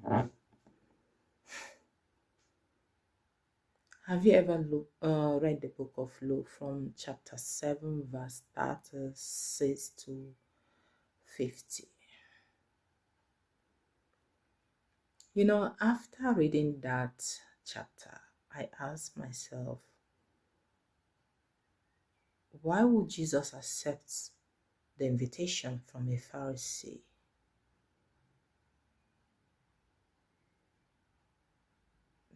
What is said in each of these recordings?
Have you ever read the book of Luke from chapter 7, verse 36 to 50? You know, after reading that chapter, I asked myself, why would Jesus accept the invitation from a Pharisee?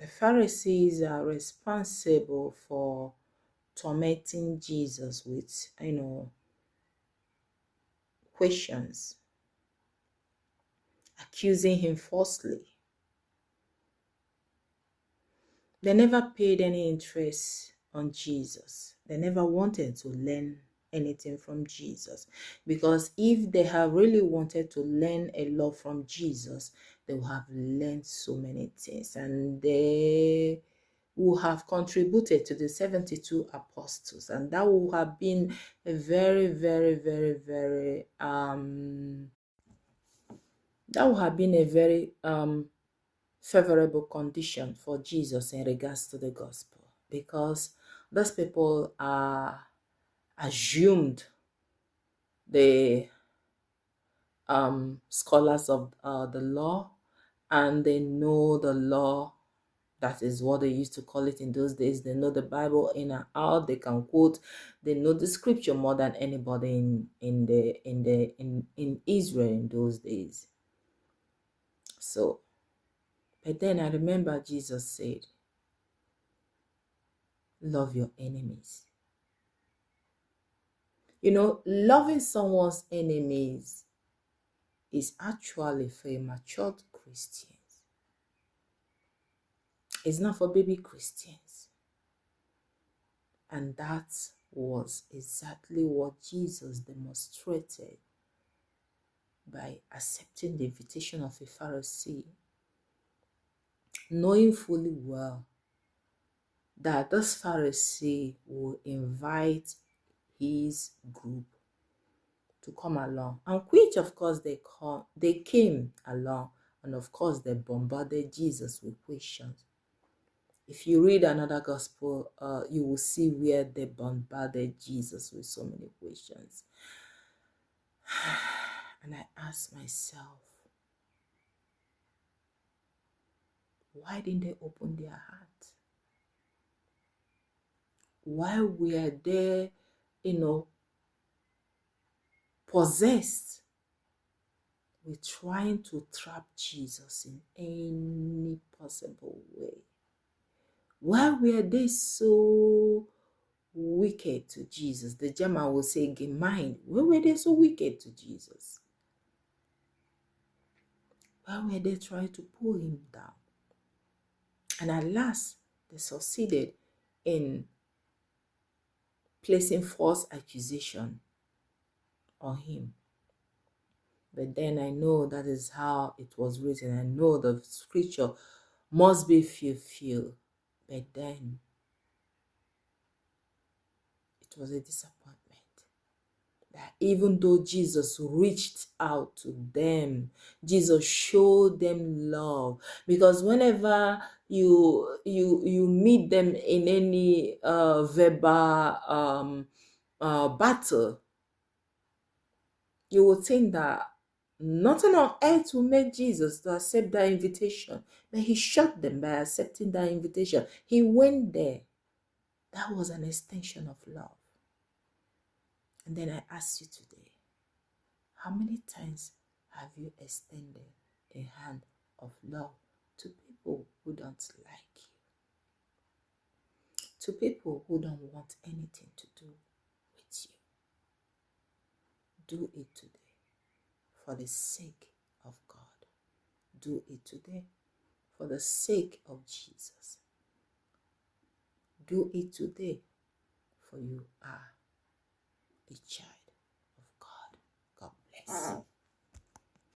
The Pharisees are responsible for tormenting Jesus with, questions, accusing him falsely. They never paid any interest on Jesus. They never wanted to learn anything from Jesus, because if they have really wanted to learn a lot from Jesus, they would have learned so many things, and they would have contributed to the 72 apostles, and that would have been a very, very, very, very favorable condition for Jesus in regards to the gospel, because those people are assumed the scholars of the law, and they know the law. That is what they used to call it in those days. They know the Bible in and out. They can quote. They know the scripture more than anybody in Israel in those days. So, but then I remember Jesus said, love your enemies. You know, loving someone's enemies is actually for matured Christians. It's not for baby Christians. And that was exactly what Jesus demonstrated by accepting the invitation of a Pharisee, knowing fully well that this Pharisee will invite his group to come along, and which of course they came along, and of course they bombarded Jesus with questions. If you read another gospel, you will see where they bombarded Jesus with so many questions. And I asked myself, why didn't they open their heart? Why were they, possessed with trying to trap Jesus in any possible way? Why were they so wicked to Jesus? The German will say gemein. Why were they so wicked to Jesus? Why were they trying to pull him down? And at last, they succeeded in placing false accusation on him. But then I know that is how it was written. I know the scripture must be fulfilled. But then it was a disappointment. That even though Jesus reached out to them, Jesus showed them love. Because whenever you meet them in any verbal battle, you will think that nothing on earth will make Jesus to accept that invitation. But he shot them by accepting that invitation. He went there. That was an extension of love. And then I ask you today, how many times have you extended a hand of love to people who don't like you? To people who don't want anything to do with you? Do it today for the sake of God. Do it today for the sake of Jesus. Do it today, for you are a child of God. God bless.